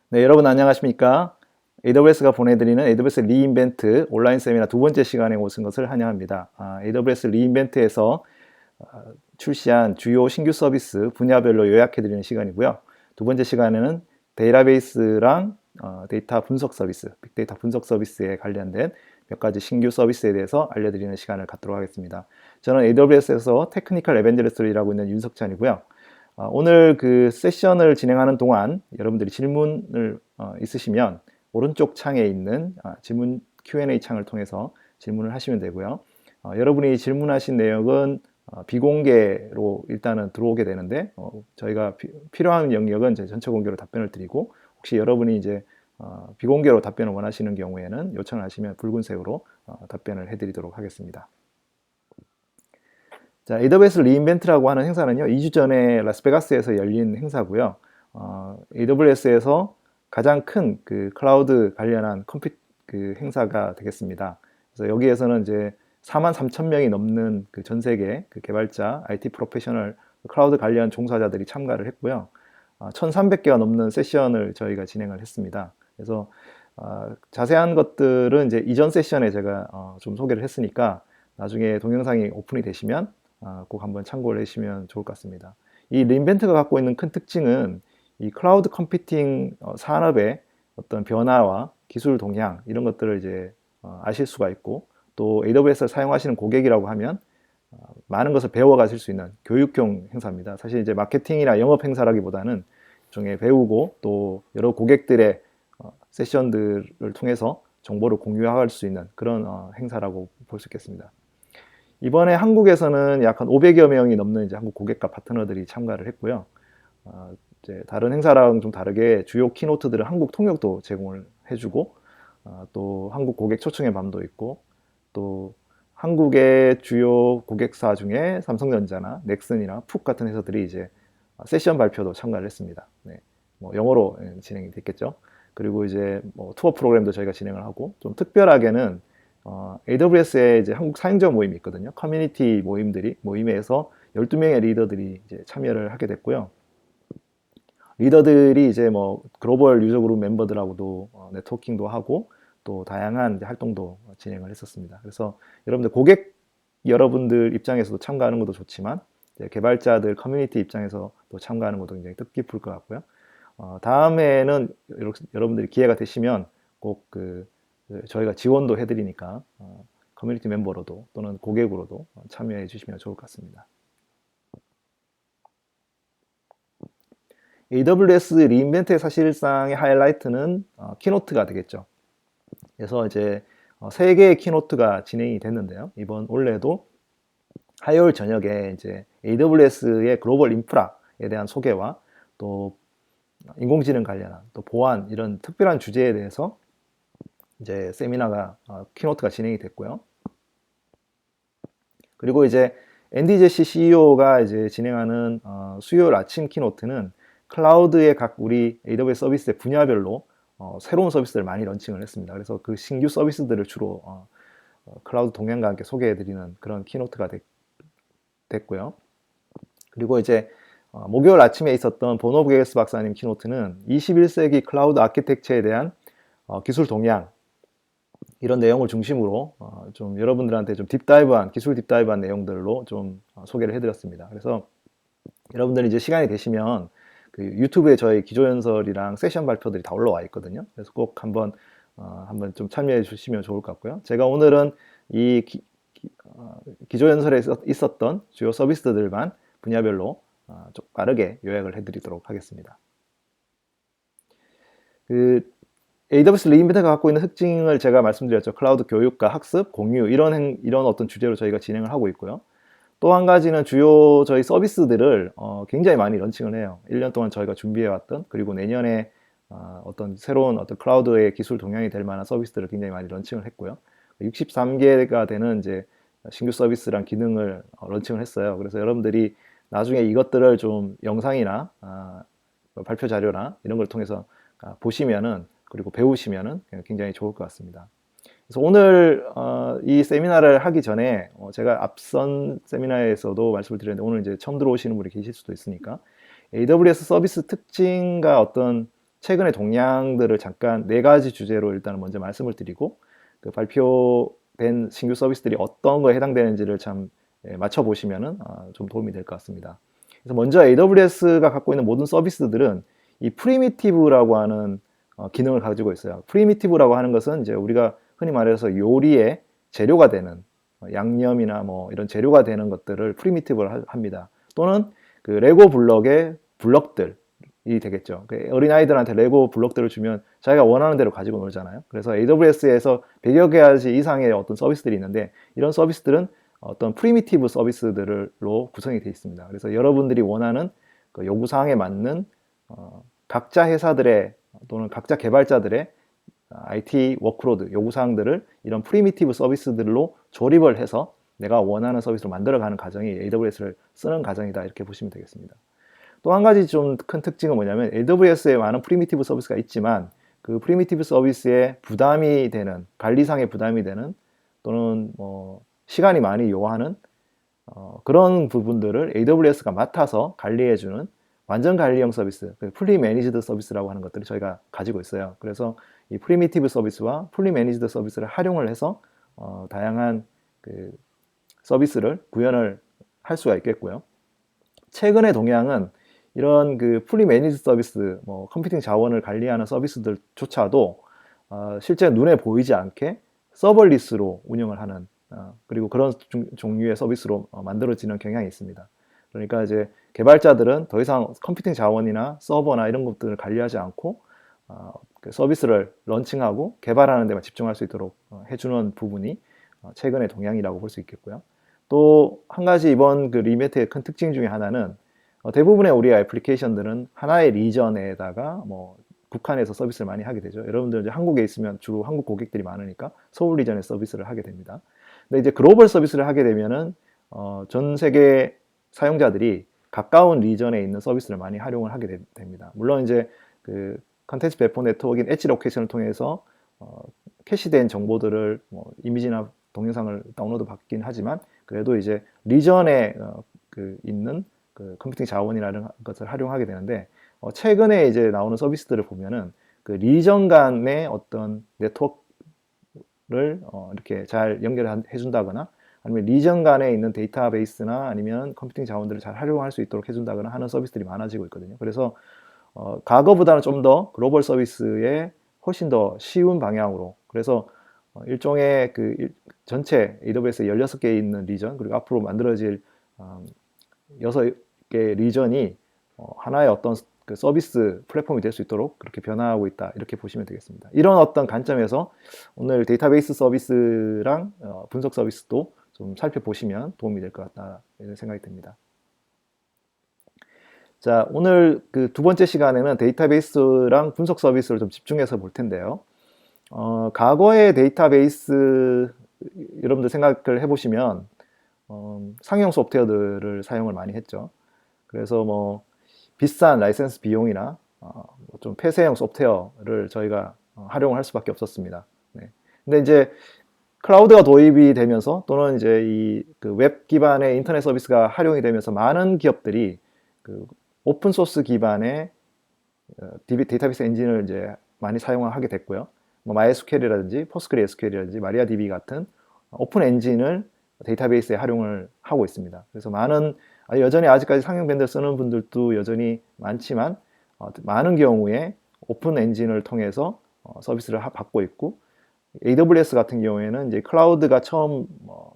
네, 여러분 안녕하십니까? AWS가 보내드리는 AWS 리인벤트 온라인 세미나 두 번째 시간에 오신 것을 환영합니다. AWS 리인벤트에서 출시한 주요 신규 서비스 분야별로 요약해드리는 시간이고요. 두 번째 시간에는 데이터베이스랑 데이터 분석 서비스, 빅데이터 분석 서비스에 관련된 몇 가지 신규 서비스에 대해서 알려드리는 시간을 갖도록 하겠습니다. 저는 AWS에서 테크니컬 에벤저리스트를 일하고 있는 윤석찬이고요. 오늘 그 세션을 진행하는 동안 여러분들이 질문을 있으시면 오른쪽 창에 있는 질문 Q&A 창을 통해서 질문을 하시면 되고요. 여러분이 질문하신 내용은 비공개로 일단은 들어오게 되는데 저희가 필요한 영역은 이제 전체 공개로 답변을 드리고 혹시 여러분이 이제 비공개로 답변을 원하시는 경우에는 요청을 하시면 붉은색으로 답변을 해드리도록 하겠습니다. 자, AWS 리인벤트라고 하는 행사는요, 2주 전에 라스베가스에서 열린 행사고요. AWS에서 가장 큰 그 클라우드 관련한 그 행사가 되겠습니다. 그래서 여기에서는 이제 4만 3천 명이 넘는 그 전 세계 그 개발자, IT 프로페셔널, 클라우드 관련 종사자들이 참가를 했고요. 1,300개가 넘는 세션을 저희가 진행을 했습니다. 그래서 자세한 것들은 이제 이전 세션에 제가 좀 소개를 했으니까 나중에 동영상이 오픈이 되시면 꼭 한번 참고를 해주시면 좋을 것 같습니다. 이 리인벤트가 갖고 있는 큰 특징은 이 클라우드 컴퓨팅 산업의 어떤 변화와 기술 동향 이런 것들을 이제 아실 수가 있고 또 AWS를 사용하시는 고객이라고 하면 많은 것을 배워가실 수 있는 교육형 행사입니다. 사실 이제 마케팅이나 영업 행사라기보다는 일종의 배우고 또 여러 고객들의 세션들을 통해서 정보를 공유할 수 있는 그런 행사라고 볼 수 있겠습니다. 이번에 한국에서는 약 한 500여 명이 넘는 이제 한국 고객과 파트너들이 참가를 했고요. 이제 다른 행사랑 좀 다르게 주요 키노트들은 한국 통역도 제공을 해주고, 또 한국 고객 초청의 밤도 있고, 또 한국의 주요 고객사 중에 삼성전자나 넥슨이나 푹 같은 회사들이 이제 세션 발표도 참가를 했습니다. 네, 뭐 영어로 진행이 됐겠죠. 그리고 이제 뭐 투어 프로그램도 저희가 진행을 하고, 좀 특별하게는 AWS에 이제 한국 사용자 모임이 있거든요. 커뮤니티 모임에서 12명의 리더들이 이제 참여를 하게 됐고요. 리더들이 이제 뭐 글로벌 유저 그룹 멤버들하고도 네트워킹도 하고 또 다양한 활동도 진행을 했었습니다. 그래서 여러분들 고객 여러분들 입장에서도 참가하는 것도 좋지만 개발자들 커뮤니티 입장에서 또 참가하는 것도 굉장히 뜻깊을 것 같고요. 다음에는 여러분들이 기회가 되시면 꼭 저희가 지원도 해드리니까 커뮤니티 멤버로도 또는 고객으로도 참여해 주시면 좋을 것 같습니다. AWS 리인벤트의 사실상의 하이라이트는 키노트가 되겠죠. 그래서 이제 3개의 키노트가 진행이 됐는데요. 이번 올해도 화요일 저녁에 이제 AWS의 글로벌 인프라에 대한 소개와 또 인공지능 관련한 또 보안 이런 특별한 주제에 대해서 이제 세미나가 키노트가 진행이 됐고요. 그리고 이제 앤디 제시 CEO가 이제 진행하는 수요일 아침 키노트는 클라우드의 각 우리 AWS 서비스의 분야별로 새로운 서비스를 많이 런칭을 했습니다. 그래서 그 신규 서비스들을 주로 클라우드 동향과 함께 소개해드리는 그런 키노트가 됐고요. 그리고 이제 목요일 아침에 있었던 보노 브게스 박사님 키노트는 21세기 클라우드 아키텍처에 대한 기술 동향 이런 내용을 중심으로 좀 여러분들한테 좀 딥다이브한 기술 딥다이브한 내용들로 좀 소개를 해드렸습니다. 그래서 여러분들이 이제 시간이 되시면 그 유튜브에 저희 기조연설이랑 세션 발표들이 다 올라와 있거든요. 그래서 꼭 한번 좀 참여해 주시면 좋을 것 같고요. 제가 오늘은 이 기조연설에 있었던 주요 서비스들만 분야별로 좀 빠르게 요약을 해드리도록 하겠습니다. AWS 리인벤트가 갖고 있는 특징을 제가 말씀드렸죠. 클라우드 교육과 학습, 공유 이런 어떤 주제로 저희가 진행을 하고 있고요. 또 한 가지는 주요 저희 서비스들을 굉장히 많이 런칭을 해요. 1년 동안 저희가 준비해왔던 그리고 내년에 어떤 새로운 어떤 클라우드의 기술 동향이 될 만한 서비스들을 굉장히 많이 런칭을 했고요. 63개가 되는 이제 신규 서비스랑 기능을 런칭을 했어요. 그래서 여러분들이 나중에 이것들을 좀 영상이나 발표 자료나 이런 걸 통해서 보시면은 그리고 배우시면은 굉장히 좋을 것 같습니다. 그래서 오늘 이 세미나를 하기 전에 제가 앞선 세미나에서도 말씀을 드렸는데 오늘 이제 처음 들어오시는 분이 계실 수도 있으니까 AWS 서비스 특징과 어떤 최근의 동향들을 잠깐 네 가지 주제로 일단 먼저 말씀을 드리고 그 발표된 신규 서비스들이 어떤 거에 해당되는지를 참 맞춰보시면은 좀 도움이 될 것 같습니다. 그래서 먼저 AWS가 갖고 있는 모든 서비스들은 이 프리미티브라고 하는 기능을 가지고 있어요. 프리미티브라고 하는 것은 이제 우리가 흔히 말해서 요리의 재료가 되는 양념이나 뭐 이런 재료가 되는 것들을 프리미티브를 합니다. 또는 그 레고 블럭의 블럭들이 되겠죠. 어린아이들한테 레고 블럭들을 주면 자기가 원하는 대로 가지고 놀잖아요. 그래서 AWS에서 100여 가지 이상의 어떤 서비스들이 있는데 이런 서비스들은 어떤 프리미티브 서비스들로 구성이 되어 있습니다. 그래서 여러분들이 원하는 그 요구사항에 맞는 각자 회사들의 또는 각자 개발자들의 IT 워크로드 요구사항들을 이런 프리미티브 서비스들로 조립을 해서 내가 원하는 서비스로 만들어가는 과정이 AWS를 쓰는 과정이다 이렇게 보시면 되겠습니다. 또 한 가지 좀 큰 특징은 뭐냐면 AWS에 많은 프리미티브 서비스가 있지만 그 프리미티브 서비스에 부담이 되는 관리상의 부담이 되는 또는 뭐 시간이 많이 요하는 그런 부분들을 AWS가 맡아서 관리해주는 완전 관리형 서비스, 풀리 매니지드 서비스라고 하는 것들을 저희가 가지고 있어요. 그래서 이 프리미티브 서비스와 풀리 매니지드 서비스를 활용을 해서 다양한 그 서비스를 구현을 할 수가 있겠고요. 최근의 동향은 이런 그 풀리 매니지드 서비스, 뭐 컴퓨팅 자원을 관리하는 서비스들조차도 실제 눈에 보이지 않게 서버리스로 운영을 하는 그리고 그런 종류의 서비스로 만들어지는 경향이 있습니다. 그러니까 이제 개발자들은 더 이상 컴퓨팅 자원이나 서버나 이런 것들을 관리하지 않고 그 서비스를 런칭하고 개발하는 데만 집중할 수 있도록 해주는 부분이 최근의 동향이라고 볼 수 있겠고요. 또 한 가지 이번 그 리메트의 큰 특징 중에 하나는 대부분의 우리 애플리케이션들은 하나의 리전에다가 뭐 국한에서 서비스를 많이 하게 되죠. 여러분들 이제 한국에 있으면 주로 한국 고객들이 많으니까 서울 리전에 서비스를 하게 됩니다. 근데 이제 글로벌 서비스를 하게 되면은 전 세계 사용자들이 가까운 리전에 있는 서비스를 많이 활용을 하게 됩니다. 물론 이제 그 컨텐츠 배포 네트워크인 엣지 로케이션을 통해서 캐시된 정보들을 뭐 이미지나 동영상을 다운로드 받긴 하지만 그래도 이제 리전에 그 있는 그 컴퓨팅 자원이라는 것을 활용하게 되는데 최근에 이제 나오는 서비스들을 보면은 그 리전 간의 어떤 네트워크를 이렇게 잘 연결해 준다거나 아니면 리전 간에 있는 데이터베이스나 아니면 컴퓨팅 자원들을 잘 활용할 수 있도록 해준다거나 하는 서비스들이 많아지고 있거든요. 그래서 과거보다는 좀 더 글로벌 서비스에 훨씬 더 쉬운 방향으로 그래서 일종의 그 전체 AWS에 16개 있는 리전 그리고 앞으로 만들어질 6개 리전이 하나의 어떤 그 서비스 플랫폼이 될 수 있도록 그렇게 변화하고 있다 이렇게 보시면 되겠습니다. 이런 어떤 관점에서 오늘 데이터베이스 서비스랑 분석 서비스도 좀 살펴보시면 도움이 될 것 같다 이런 생각이 듭니다. 자, 오늘 그 두 번째 시간에는 데이터베이스랑 분석 서비스를 좀 집중해서 볼 텐데요. 과거의 데이터베이스 여러분들 생각을 해보시면 상용 소프트웨어들을 사용을 많이 했죠. 그래서 뭐 비싼 라이센스 비용이나 좀 폐쇄형 소프트웨어를 저희가 활용할 수밖에 없었습니다. 네. 근데 이제 클라우드가 도입이 되면서 또는 이제 이 그 웹 기반의 인터넷 서비스가 활용이 되면서 많은 기업들이 그 오픈 소스 기반의 데이터베이스 엔진을 이제 많이 사용을 하게 됐고요. 뭐 MySQL이라든지 PostgreSQL이라든지 MariaDB 같은 오픈 엔진을 데이터베이스에 활용을 하고 있습니다. 그래서 많은 여전히 아직까지 상용 밴드 쓰는 분들도 여전히 많지만 많은 경우에 오픈 엔진을 통해서 서비스를 받고 있고 AWS 같은 경우에는 이제 클라우드가 처음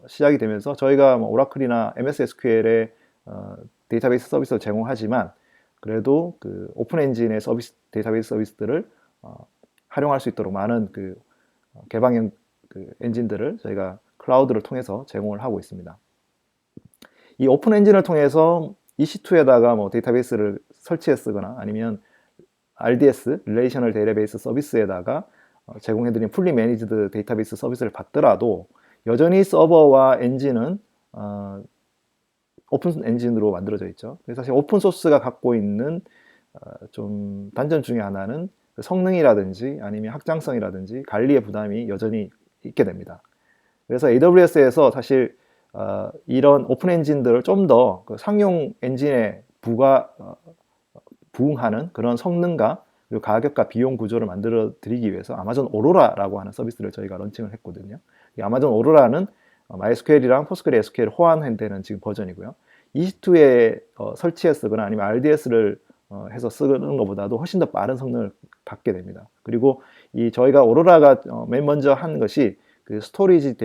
시작이 되면서 저희가 뭐 오라클이나 MS SQL의 데이터베이스 서비스를 제공하지만 그래도 그 오픈 엔진의 서비스 데이터베이스 서비스들을 활용할 수 있도록 많은 그 개방형 그 엔진들을 저희가 클라우드를 통해서 제공을 하고 있습니다. 이 오픈 엔진을 통해서 EC2에다가 뭐 데이터베이스를 설치해 쓰거나 아니면 RDS, Relational Database 서비스에다가 제공해드린 풀리 매니지드 데이터베이스 서비스를 받더라도 여전히 서버와 엔진은 오픈 엔진으로 만들어져 있죠. 그래서 사실 오픈 소스가 갖고 있는 좀 단점 중에 하나는 성능이라든지 아니면 확장성이라든지 관리의 부담이 여전히 있게 됩니다. 그래서 AWS에서 사실 이런 오픈 엔진들을 좀 더 그 상용 엔진에 부응하는 그런 성능과 그리고 가격과 비용 구조를 만들어 드리기 위해서 아마존 오로라라고 하는 서비스를 저희가 런칭을 했거든요. 이 아마존 오로라는 MySQL이랑 포스트그레 SQL 호환되는 지금 버전이고요. EC2에 설치해 쓰거나 아니면 RDS를 해서 쓰는 것보다도 훨씬 더 빠른 성능을 갖게 됩니다. 그리고 이 저희가 오로라가 맨 먼저 한 것이 그 스토리지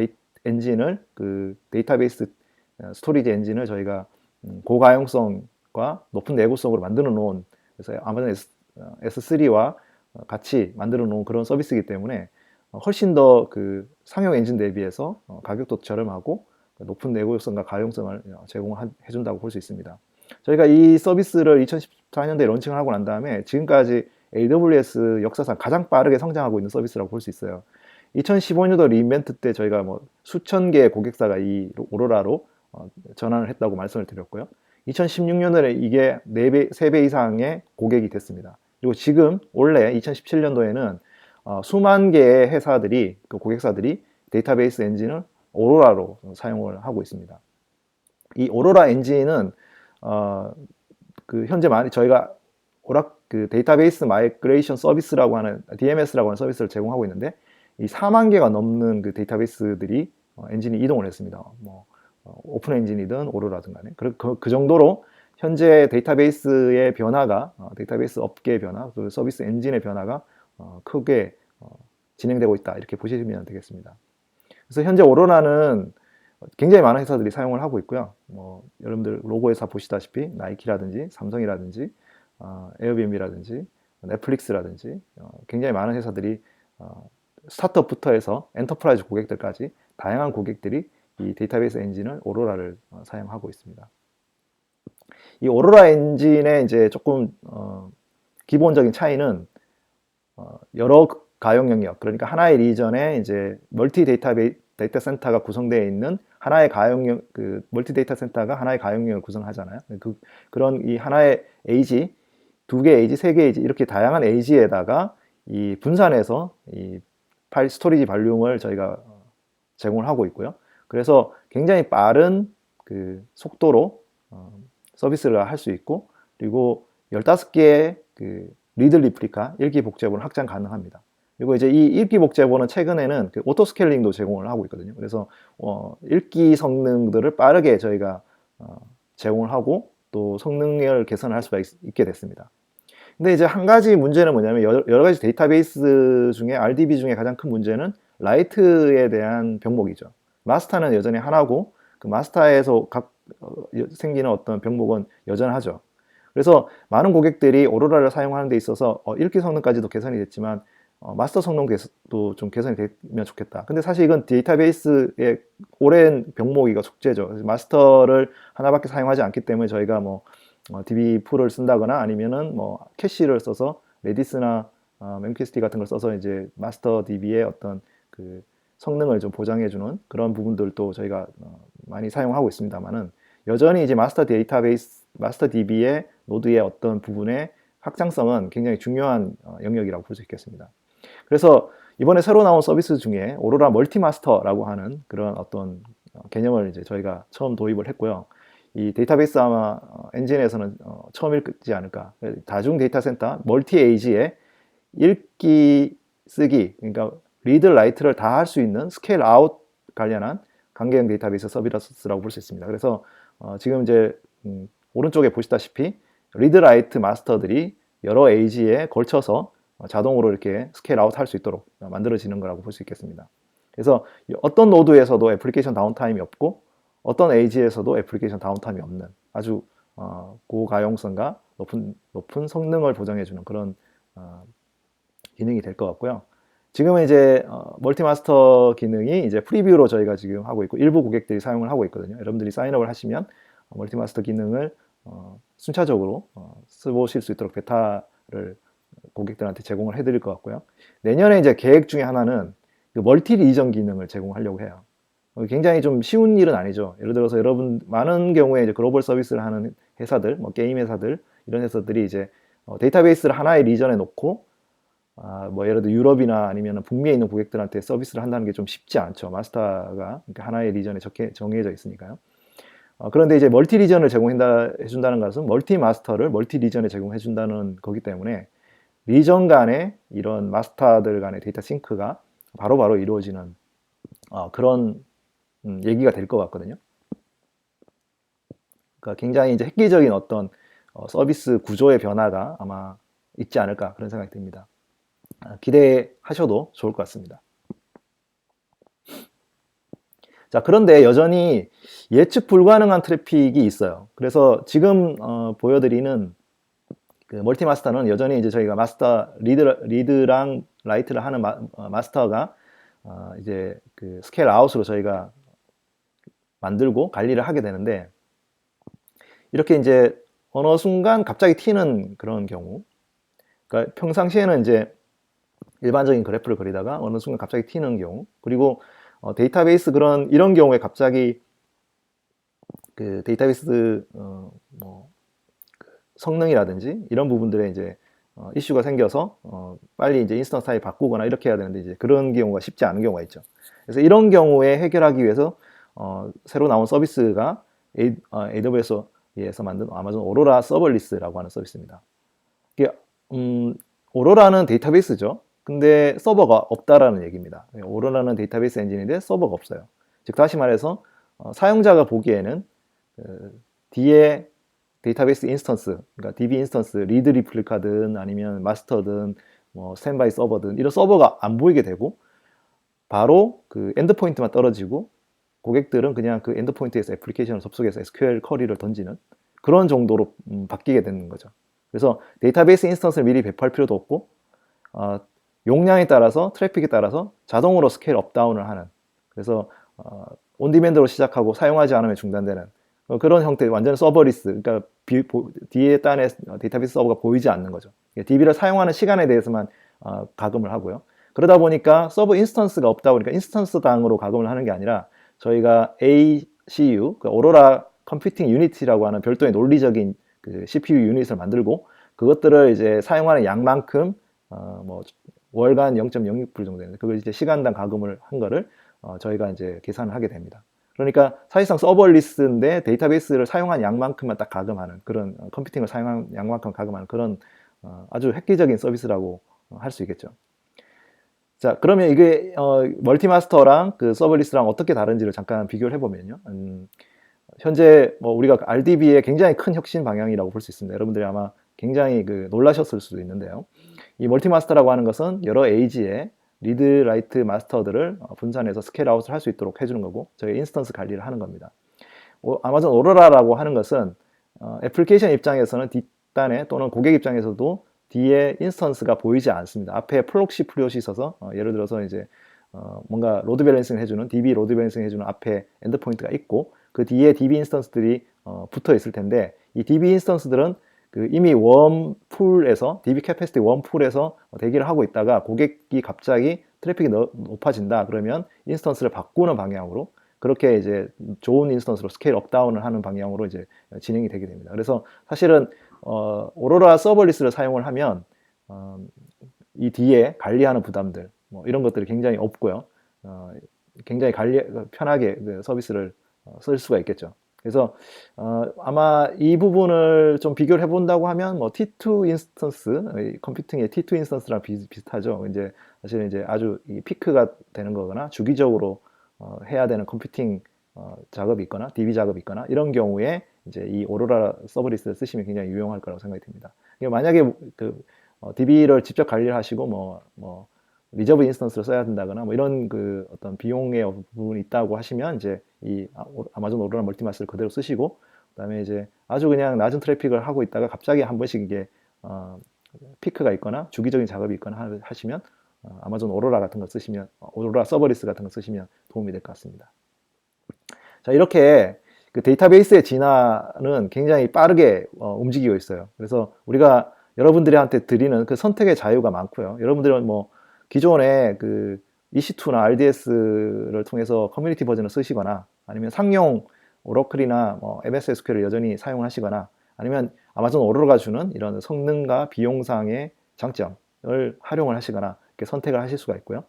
엔진을 그 데이터베이스 스토리지 엔진을 저희가 고가용성과 높은 내구성으로 만들어 놓은, 그래서 아마존 S3와 같이 만들어 놓은 그런 서비스이기 때문에 훨씬 더 그 상용 엔진 대비해서 가격도 저렴하고 높은 내구성과 가용성을 제공해 준다고 볼 수 있습니다. 저희가 이 서비스를 2014년도에 론칭을 하고 난 다음에 지금까지 AWS 역사상 가장 빠르게 성장하고 있는 서비스라고 볼 수 있어요. 2015년도 리인벤트 때 저희가 뭐 수천 개의 고객사가 이 오로라로 전환을 했다고 말씀을 드렸고요. 2016년도에 이게 4배, 3배 이상의 고객이 됐습니다. 그리고 지금 올해 2017년도에는 수만 개의 회사들이, 그 고객사들이 데이터베이스 엔진을 오로라로 사용을 하고 있습니다. 이 오로라 엔진은 그 현재 많이 저희가 그 데이터베이스 마이그레이션 서비스라고 하는 DMS라고 하는 서비스를 제공하고 있는데, 이 4만 개가 넘는 그 데이터베이스들이 엔진이 이동을 했습니다. 뭐 오픈 엔진이든 오로라든 간에 그 정도로 현재 데이터베이스의 변화가 데이터베이스 업계의 변화, 그 서비스 엔진의 변화가 크게 진행되고 있다, 이렇게 보시면 되겠습니다. 그래서 현재 오로라는 굉장히 많은 회사들이 사용을 하고 있고요. 뭐 여러분들 로고에서 보시다시피 나이키라든지 삼성이라든지 에어비앤비라든지 넷플릭스라든지 굉장히 많은 회사들이 스타트업부터 해서 엔터프라이즈 고객들까지 다양한 고객들이 이 데이터베이스 엔진을 오로라를 사용하고 있습니다. 이 오로라 엔진의 이제 조금 기본적인 차이는 여러 가용 영역, 그러니까 하나의 리전에 이제 멀티 데이터 센터가 구성되어 있는 하나의 가용 그 멀티 데이터 센터가 하나의 가용 영역을 구성하잖아요. 그런 이 하나의 에이지, 2개 에이지, 3개 에이지, 이렇게 다양한 에이지에다가 이 분산해서 이 파일 스토리지 발륨을 저희가 제공을 하고 있고요. 그래서 굉장히 빠른 그 속도로 서비스를 할 수 있고, 그리고 15개의 그 리드 리플리카 읽기 복제본을 확장 가능합니다. 그리고 이제 이 읽기 복제본은 최근에는 그 오토 스케일링도 제공을 하고 있거든요. 그래서 읽기 성능들을 빠르게 저희가 제공을 하고 또 성능을 개선할 수가 있게 됐습니다. 근데 이제 한 가지 문제는 뭐냐면 여러 가지 데이터베이스 중에 RDB 중에 가장 큰 문제는 라이트에 대한 병목이죠. 마스터는 여전히 하나고 그 마스터에서 생기는 어떤 병목은 여전하죠. 그래서 많은 고객들이 오로라를 사용하는 데 있어서 읽기 성능까지도 개선이 됐지만 마스터 성능도 좀 개선이 되면 좋겠다. 근데 사실 이건 데이터베이스의 오랜 병목이고 숙제죠. 그래서 마스터를 하나밖에 사용하지 않기 때문에 저희가 뭐 DB 풀을 쓴다거나 아니면은 뭐 캐시를 써서 레디스나 memcached 같은 걸 써서 이제 마스터 DB의 어떤 그 성능을 좀 보장해주는 그런 부분들도 저희가 많이 사용하고 있습니다만은, 여전히 이제 마스터 DB의 노드의 어떤 부분의 확장성은 굉장히 중요한 영역이라고 볼 수 있겠습니다. 그래서 이번에 새로 나온 서비스 중에 오로라 멀티마스터라고 하는 그런 어떤 개념을 이제 저희가 처음 도입을 했고요. 이 데이터베이스 아마 엔진에서는 처음이지 않을까. 다중 데이터 센터 멀티 에이지에 읽기, 쓰기, 그러니까 리드, 라이트를 다 할 수 있는 스케일 아웃 관련한 관계형 데이터베이스 서비스라고 볼 수 있습니다. 그래서 지금 이제 오른쪽에 보시다시피 리드, 라이트 마스터들이 여러 에이지에 걸쳐서 자동으로 이렇게 스케일 아웃 할 수 있도록 만들어지는 거라고 볼 수 있겠습니다. 그래서 어떤 노드에서도 애플리케이션 다운타임이 없고 어떤 에이지에서도 애플리케이션 다운타임이 없는 아주 고가용성과 높은 성능을 보장해주는 그런 기능이 될 것 같고요. 지금은 이제 멀티마스터 기능이 이제 프리뷰로 저희가 지금 하고 있고 일부 고객들이 사용을 하고 있거든요. 여러분들이 사인업을 하시면 멀티마스터 기능을 순차적으로 써보실 수 있도록 베타를 고객들한테 제공을 해드릴 것 같고요. 내년에 이제 계획 중에 하나는 그 멀티 리전 기능을 제공하려고 해요. 굉장히 좀 쉬운 일은 아니죠. 예를 들어서 여러분 많은 경우에 이제 글로벌 서비스를 하는 회사들, 뭐 게임 회사들, 이런 회사들이 이제 데이터베이스를 하나의 리전에 놓고 뭐 예를 들어 유럽이나 아니면 북미에 있는 고객들한테 서비스를 한다는 게 좀 쉽지 않죠. 마스터가 하나의 리전에 정해져 있으니까요. 그런데 이제 멀티 리전을 제공해준다는 것은 멀티 마스터를 멀티 리전에 제공해준다는 거기 때문에 리전 간의 이런 마스터들 간의 데이터 싱크가 바로바로 이루어지는 그런 얘기가 될 것 같거든요. 그러니까 굉장히 이제 획기적인 어떤 서비스 구조의 변화가 아마 있지 않을까 그런 생각이 듭니다. 기대하셔도 좋을 것 같습니다. 자, 그런데 여전히 예측 불가능한 트래픽이 있어요. 그래서 지금 보여드리는 그 멀티마스터는 여전히 이제 저희가 마스터 리드랑 라이트를 하는 마스터가 이제 그 스케일 아웃으로 저희가 만들고 관리를 하게 되는데, 이렇게 이제 어느 순간 갑자기 튀는 그런 경우, 그러니까 평상시에는 이제 일반적인 그래프를 그리다가 어느 순간 갑자기 튀는 경우, 그리고 데이터베이스 이런 경우에 갑자기 그 데이터베이스 뭐 성능이라든지 이런 부분들에 이제 이슈가 생겨서 빨리 이제 인스턴스 타입 바꾸거나 이렇게 해야 되는데, 이제 그런 경우가 쉽지 않은 경우가 있죠. 그래서 이런 경우에 해결하기 위해서 새로 나온 서비스가 AWS에서 만든 아마존 오로라 서버리스라고 하는 서비스입니다. 이게 오로라는 데이터베이스죠. 근데 서버가 없다라는 얘기입니다. 오로라는 데이터베이스 엔진인데 서버가 없어요. 즉 다시 말해서 사용자가 보기에는 뒤에 데이터베이스 인스턴스, 그러니까 DB 인스턴스, 리드 리플리카든 아니면 마스터든 뭐 스탠바이 서버든 이런 서버가 안 보이게 되고, 바로 그 엔드포인트만 떨어지고 고객들은 그냥 그 엔드포인트에서 애플리케이션을 접속해서 SQL 쿼리를 던지는 그런 정도로 바뀌게 되는 거죠. 그래서 데이터베이스 인스턴스를 미리 배포할 필요도 없고, 용량에 따라서 트래픽에 따라서 자동으로 스케일 업다운을 하는, 그래서 온디맨드로 시작하고 사용하지 않으면 중단되는 그런 형태의 완전 서버리스, 그러니까 뒤에 딴에 데이터베이스 서버가 보이지 않는 거죠. DB를 사용하는 시간에 대해서만 가금을 하고요. 그러다 보니까 서버 인스턴스가 없다 보니까 인스턴스당으로 가금을 하는 게 아니라 저희가 ACU, 그 오로라 컴퓨팅 유니티라고 하는 별도의 논리적인 그 CPU 유닛을 만들고, 그것들을 이제 사용하는 양만큼 뭐 월간 0.06불 정도 되는데, 그걸 이제 시간당 가금을 한 거를 저희가 이제 계산을 하게 됩니다. 그러니까 사실상 서버리스인데 데이터베이스를 사용한 양만큼만 딱 가금하는, 그런 컴퓨팅을 사용한 양만큼 가금하는 그런 아주 획기적인 서비스라고 할 수 있겠죠. 자, 그러면 이게 멀티마스터랑 그 서버리스랑 어떻게 다른지를 잠깐 비교를 해보면요. 현재 뭐 우리가 RDB의 굉장히 큰 혁신 방향이라고 볼 수 있습니다. 여러분들이 아마 굉장히 놀라셨을 수도 있는데요. 이 멀티마스터라고 하는 것은 여러 에이지의 리드, 라이트, 마스터들을 분산해서 스케일 아웃을 할 수 있도록 해주는 거고, 저희 인스턴스 관리를 하는 겁니다. 아마존 오로라라고 하는 것은 애플리케이션 입장에서는 뒷단에 또는 고객 입장에서도 뒤에 인스턴스가 보이지 않습니다. 앞에 프록시 플롯이 있어서 예를 들어서 이제 뭔가 로드 밸런싱을 해주는 DB 로드 밸런싱 해주는 앞에 엔드포인트가 있고, 그 뒤에 DB 인스턴스들이 붙어 있을 텐데, 이 DB 인스턴스들은 그 이미 웜풀에서 DB 캐패시티 웜풀에서 대기를 하고 있다가 고객이 갑자기 트래픽이 높아진다 그러면 인스턴스를 바꾸는 방향으로, 그렇게 이제 좋은 인스턴스로 스케일 업다운을 하는 방향으로 이제 진행이 되게 됩니다. 그래서 사실은 오로라 서버리스를 사용을 하면 이 뒤에 관리하는 부담들 뭐 이런 것들이 굉장히 없고요. 굉장히 편하게 그 서비스를 쓸 수가 있겠죠. 그래서 아마 이 부분을 좀 비교를 해본다고 하면 뭐 T2 인스턴스, 컴퓨팅의 T2 인스턴스랑 비슷하죠. 이제 사실은 이제 아주 이 피크가 되는 거거나 주기적으로 해야 되는 컴퓨팅 작업이 있거나 DB 작업이 있거나 이런 경우에 이제 이 오로라 서버리스를 쓰시면 굉장히 유용할 거라고 생각이 듭니다. 만약에 그 DB를 직접 관리를 하시고 뭐 리저브 인스턴스를 써야 된다거나 뭐 이런 그 어떤 비용의 부분이 있다고 하시면 이제 이 아마존 오로라 멀티마스를 그대로 쓰시고, 그다음에 이제 아주 그냥 낮은 트래픽을 하고 있다가 갑자기 한 번씩 이게 피크가 있거나 주기적인 작업이 있거나 하시면 아마존 오로라 같은 거 쓰시면, 오로라 서버리스 같은 거 쓰시면 도움이 될 것 같습니다. 자, 이렇게 그 데이터베이스의 진화는 굉장히 빠르게 움직이고 있어요. 그래서 우리가 여러분들한테 드리는 그 선택의 자유가 많고요. 여러분들은 뭐 기존에 그 EC2나 RDS를 통해서 커뮤니티 버전을 쓰시거나, 아니면 상용 오러클이나 뭐 MS SQL을 여전히 사용하시거나, 아니면 아마존 오로라가 주는 이런 성능과 비용상의 장점을 활용을 하시거나 이렇게 선택을 하실 수가 있고요.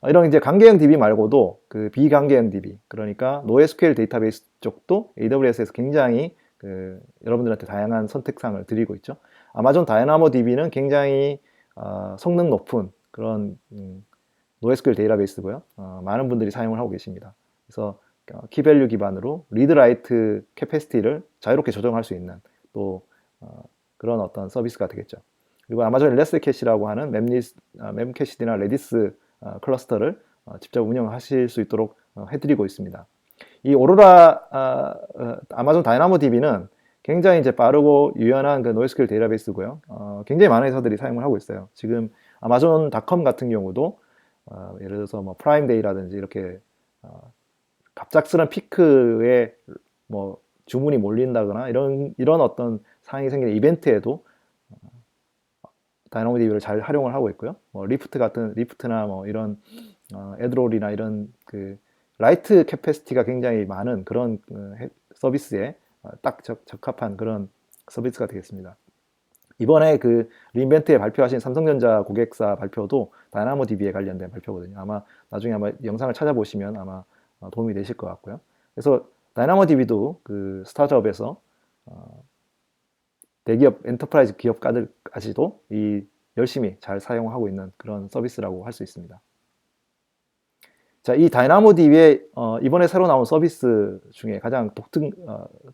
이런 이제 관계형 DB 말고도 그 비관계형 DB, 그러니까 NoSQL 데이터베이스 쪽도 AWS에서 굉장히 여러분들한테 다양한 선택상을 드리고 있죠. 아마존 다이나모 DB는 굉장히 성능 높은 그런 NoSQL 데이터베이스고요. 많은 분들이 사용을 하고 계십니다. 그래서 키밸류 기반으로 리드 라이트 캐패시티를 자유롭게 조정할 수 있는 또 그런 어떤 서비스가 되겠죠. 그리고 아마존 일라스티캐시라고 하는 멤캐시디나 레디스 클러스터를 직접 운영하실 수 있도록 해드리고 있습니다. 이 오로라 아마존 다이나모 DB는 굉장히 이제 빠르고 유연한 그 NoSQL 데이터베이스고요. 굉장히 많은 회사들이 사용을 하고 있어요. 지금 아마존닷컴 같은 경우도 예를 들어서 뭐 프라임데이라든지 이렇게 갑작스런 피크에 뭐 주문이 몰린다거나 이런 어떤 상황이 생기는 이벤트에도 다이나모DB를 잘 활용을 하고 있고요. 뭐 리프트나 뭐 이런 애드롤이나 이런 그 라이트 캐패시티가 굉장히 많은 그런 서비스에 딱 적합한 그런 서비스가 되겠습니다. 이번에 그 리인벤트에 발표하신 삼성전자 고객사 발표도 다이나모DB에 관련된 발표거든요. 아마 나중에 영상을 찾아보시면 아마 도움이 되실 것 같고요. 그래서 다이나모DB도 그 스타트업에서 대기업, 엔터프라이즈 기업가들까지도 열심히 잘 사용하고 있는 그런 서비스라고 할 수 있습니다. 자, 이 다이나모DB의 이번에 새로 나온 서비스 중에 가장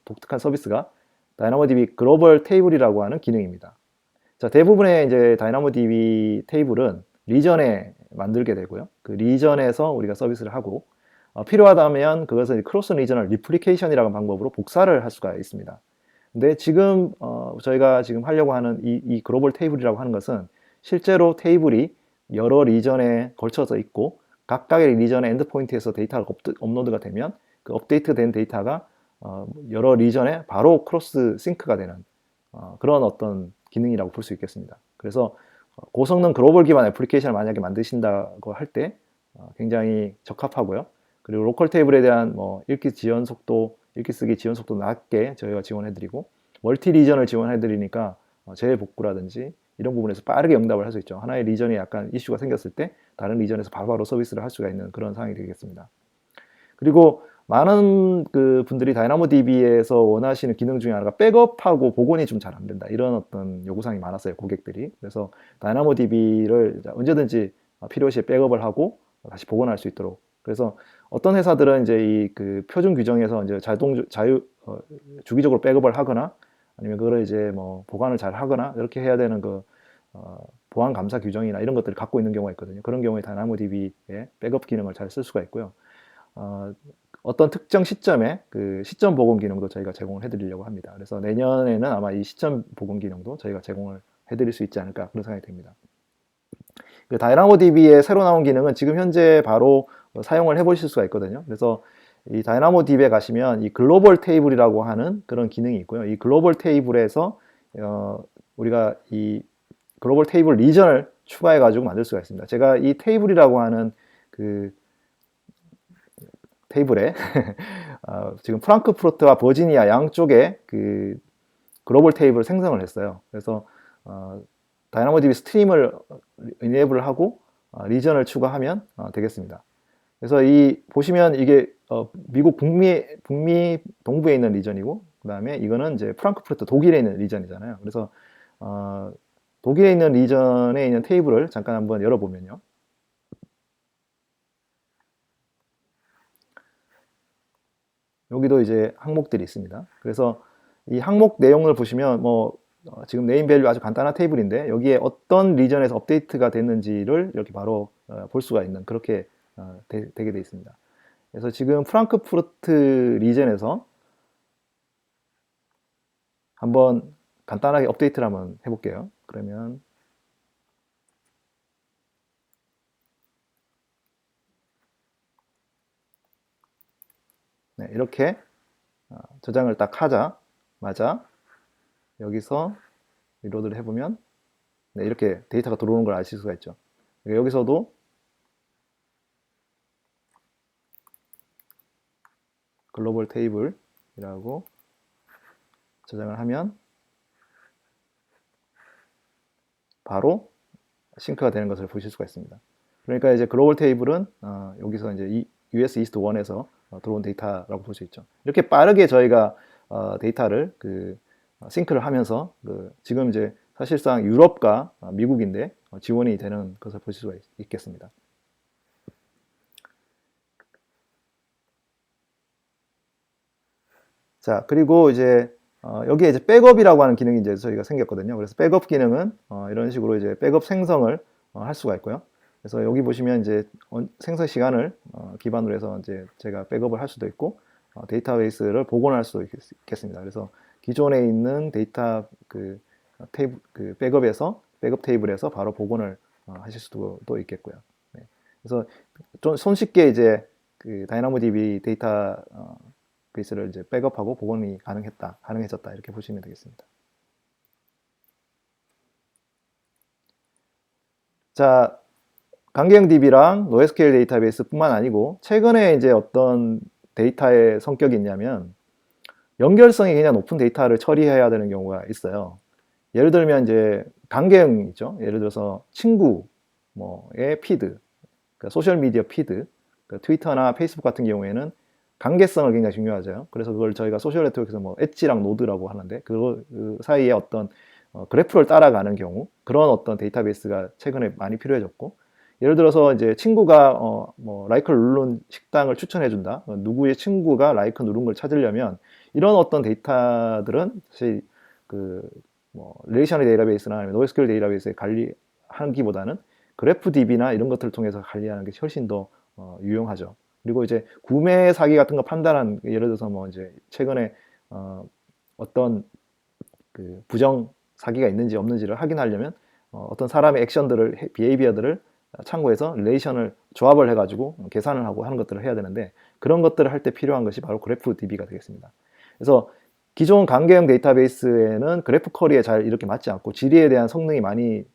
독특한 서비스가 다이나모DB 글로벌 테이블이라고 하는 기능입니다. 자, 대부분의 이제 다이나모DB 테이블은 리전에 만들게 되고요. 그 리전에서 우리가 서비스를 하고 필요하다면 그것을 크로스 리저널 리플리케이션이라는 방법으로 복사를 할 수가 있습니다. 근데 지금 저희가 지금 하려고 하는 이 글로벌 테이블이라고 하는 것은 실제로 테이블이 여러 리전에 걸쳐서 있고 각각의 리전의 엔드포인트에서 데이터가 업로드가 되면 그 업데이트된 데이터가 여러 리전에 바로 크로스 싱크가 되는 그런 어떤 기능이라고 볼 수 있겠습니다. 그래서 고성능 글로벌 기반 애플리케이션을 만약에 만드신다고 할 때 굉장히 적합하고요. 그리고 로컬 테이블에 대한 뭐 읽기 쓰기 지원 속도 낮게 저희가 지원해드리고 멀티 리전을 지원해드리니까 재복구라든지 이런 부분에서 빠르게 응답을 할 수 있죠. 하나의 리전에 약간 이슈가 생겼을 때 다른 리전에서 바로바로 서비스를 할 수가 있는 그런 상황이 되겠습니다. 그리고 많은 그 분들이 다이나모DB에서 원하시는 기능 중에 하나가 백업하고 복원이 좀 잘 안 된다. 이런 어떤 요구사항이 많았어요, 고객들이. 그래서 다이나모DB를 언제든지 필요시에 백업을 하고 다시 복원할 수 있도록. 그래서 어떤 회사들은 이제 이 그 표준 규정에서 이제 주기적으로 백업을 하거나 아니면 그걸 이제 뭐 보관을 잘 하거나 이렇게 해야 되는 그 보안 감사 규정이나 이런 것들을 갖고 있는 경우가 있거든요. 그런 경우에 다이나모DB의 백업 기능을 잘 쓸 수가 있고요. 어떤 특정 시점에 그 시점 복원 기능도 저희가 제공을 해드리려고 합니다. 그래서 내년에는 아마 이 시점 복원 기능도 저희가 제공을 해드릴 수 있지 않을까 그런 생각이 듭니다. 그 다이나모DB의 새로 나온 기능은 지금 현재 바로 사용을 해보실 수가 있거든요. 그래서 이 다이나모DB에 가시면 이 글로벌 테이블이라고 하는 그런 기능이 있고요. 이 글로벌 테이블에서 우리가 이 글로벌 테이블 리전을 추가해 가지고 만들 수가 있습니다. 제가 이 테이블이라고 하는 그 테이블에 지금 프랑크푸르트와 버지니아 양쪽에 그 글로벌 테이블을 생성을 했어요. 그래서 다이나모DB 스트림을 이네이블 하고 리전을 추가하면 되겠습니다. 그래서 보시면 이게 미국 북미 동부에 있는 리전이고 그 다음에 이거는 이제 프랑크푸르트 독일에 있는 리전이잖아요. 그래서 독일에 있는 리전에 있는 테이블을 잠깐 한번 열어보면요. 여기도 이제 항목들이 있습니다. 그래서 이 항목 내용을 보시면 뭐 지금 네임 밸류 아주 간단한 테이블인데 여기에 어떤 리전에서 업데이트가 됐는지를 이렇게 바로 볼 수가 있는 그렇게 되게 되어 있습니다. 그래서 지금 프랑크푸르트 리전에서 한번 간단하게 업데이트를 한번 해볼게요. 그러면 네, 이렇게 저장을 딱 하자마자 여기서 리로드를 해보면 네, 이렇게 데이터가 들어오는 걸 아실 수가 있죠. 여기서도 글로벌 테이블이라고 저장을 하면 바로 싱크가 되는 것을 보실 수가 있습니다. 그러니까 이제 글로벌 테이블은 여기서 이제 US 이스트 1에서 들어온 데이터라고 볼 수 있죠. 이렇게 빠르게 저희가 데이터를 싱크를 하면서 지금 이제 사실상 유럽과 미국인데 지원이 되는 것을 보실 수가 있겠습니다. 자, 그리고 이제 여기에 이제 백업이라고 하는 기능이 이제 저희가 생겼거든요. 그래서 백업 기능은 이런 식으로 이제 백업 생성을 할 수가 있고요. 그래서 여기 보시면 이제 생성 시간을 기반으로 해서 이제 제가 백업을 할 수도 있고 데이터베이스를 복원할 수도 있겠습니다. 그래서 기존에 있는 데이터 백업에서 백업 테이블에서 바로 복원을 하실 수도 또 있겠고요. 네. 그래서 좀 손쉽게 이제 그 다이나모DB 데이터 베이스를 이제 백업하고 복원이 가능해졌다 이렇게 보시면 되겠습니다. 자, 강계형 DB랑 NoSQL 데이터베이스뿐만 아니고 최근에 이제 어떤 데이터의 성격이 있냐면 연결성이 굉장히 높은 데이터를 처리해야 되는 경우가 있어요. 예를 들면 이제 강계형이죠. 예를 들어서 친구 뭐의 피드, 그러니까 소셜 미디어 피드, 그러니까 트위터나 페이스북 같은 경우에는 관계성을 굉장히 중요하죠. 그래서 그걸 저희가 소셜 네트워크에서 뭐 엣지랑 노드라고 하는데 그 사이에 어떤 그래프를 따라가는 경우 그런 어떤 데이터베이스가 최근에 많이 필요해졌고 예를 들어서 이제 친구가 뭐 라이크를 누른 식당을 추천해 준다. 누구의 친구가 라이크 누른 걸 찾으려면 이런 어떤 데이터들은 사실 뭐 릴레이셔널 데이터베이스나 아니면 NoSQL 데이터베이스에 관리하기보다는 그래프DB나 이런 것들을 통해서 관리하는 게 훨씬 더 유용하죠. 그리고 이제 구매 사기 같은 거 판단한 예를 들어서 뭐 이제 최근에 어떤 그 부정 사기가 있는지 없는지를 확인하려면 어떤 사람의 액션들을 비헤이비어들을 참고해서 릴레이션을 조합을 해가지고 계산을 하고 하는 것들을 해야 되는데 그런 것들을 할 때 필요한 것이 바로 그래프DB가 되겠습니다. 그래서 기존 강계형 데이터베이스에는 그래프 쿼리에 잘 이렇게 맞지 않고 질의에 대한 성능이 많이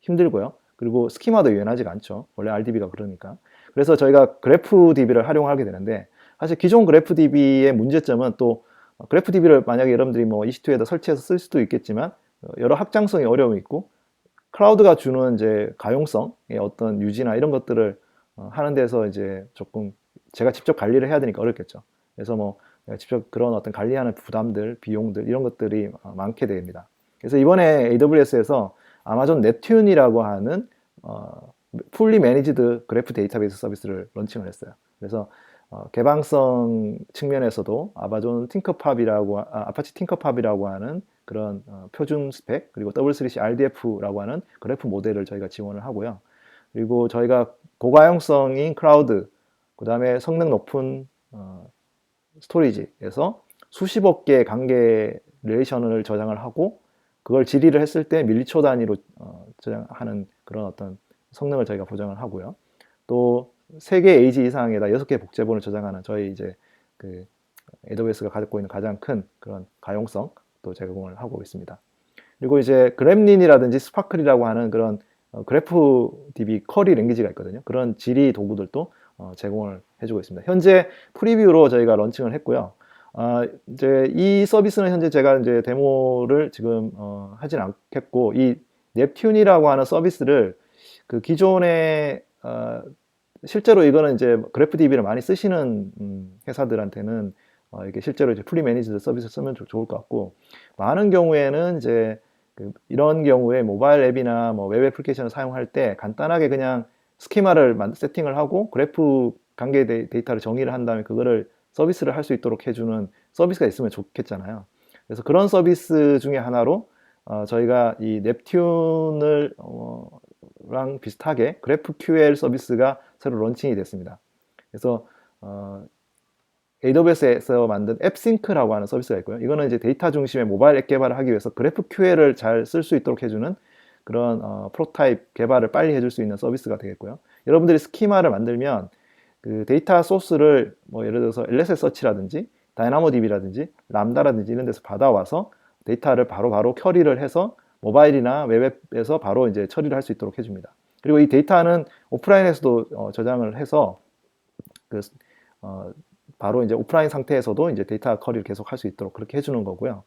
힘들고요. 그리고 스키마도 유연하지가 않죠. 원래 RDB가 그러니까. 그래서 저희가 그래프DB를 활용하게 되는데 사실 기존 그래프DB의 문제점은 또 그래프DB를 만약에 여러분들이 뭐 EC2에다 설치해서 쓸 수도 있겠지만 여러 확장성이 어려움이 있고 클라우드가 주는 이제 가용성의 어떤 유지나 이런 것들을 하는 데서 이제 조금 제가 직접 관리를 해야 되니까 어렵겠죠. 그래서 뭐 직접 그런 어떤 관리하는 부담들, 비용들 이런 것들이 많게 됩니다. 그래서 이번에 AWS에서 아마존 넵튠이라고 하는 풀리 매니지드 그래프 데이터베이스 서비스를 런칭을 했어요. 그래서 개방성 측면에서도 아파치 팅커팝이라고 하는 그런 표준 스펙 그리고 W3C RDF라고 하는 그래프 모델을 저희가 지원을 하고요. 그리고 저희가 고가용성인 클라우드 그 다음에 성능 높은 스토리지에서 수십억 개의 관계 릴레이션을 저장을 하고 그걸 질의를 했을 때 밀리초 단위로 저장하는 그런 어떤 성능을 저희가 보장을 하고요. 또 3개 에이지 이상에다 6개 복제본을 저장하는 저희 이제 그 AWS가 가지고 있는 가장 큰 그런 가용성 또 제공을 하고 있습니다. 그리고 이제 그램린이라든지 스파클이라고 하는 그런 그래프DB 쿼리 랭귀지가 있거든요. 그런 질의 도구들도 제공을 해주고 있습니다. 현재 프리뷰로 저희가 런칭을 했고요. 이제 이 서비스는 현재 제가 이제 데모를 지금 하진 않겠고 이 넵튠이라고 하는 서비스를 그 기존에 실제로 이거는 이제 그래프DB를 많이 쓰시는 회사들한테는 이게 실제로 이제 풀리 매니지드 서비스 쓰면 좋을 것 같고 많은 경우에는 이제 이런 경우에 모바일 앱이나 뭐 웹 애플리케이션을 사용할 때 간단하게 그냥 스키마를 세팅을 하고 그래프 관계 데이터를 정의를 한 다음에 그거를 서비스를 할 수 있도록 해주는 서비스가 있으면 좋겠잖아요. 그래서 그런 서비스 중에 하나로 저희가 이 넵튠을 랑 비슷하게 GraphQL 서비스가 새로 런칭이 됐습니다. 그래서 AWS에서 만든 앱싱크라고 하는 서비스가 있고요. 이거는 이제 데이터 중심의 모바일 앱 개발을 하기 위해서 GraphQL을 잘 쓸 수 있도록 해주는 그런 프로타입 개발을 빨리 해줄 수 있는 서비스가 되겠고요. 여러분들이 스키마를 만들면 그 데이터 소스를 뭐 예를 들어서 LSS 서치라든지 다이나모DB라든지 람다라든지 이런 데서 받아와서 데이터를 바로 쿼리를 해서 모바일이나 웹앱에서 바로 이제 처리를 할 수 있도록 해줍니다. 그리고 이 데이터는 오프라인에서도 저장을 해서 바로 이제 오프라인 상태에서도 이제 데이터 쿼리를 계속 할 수 있도록 그렇게 해주는 거고요.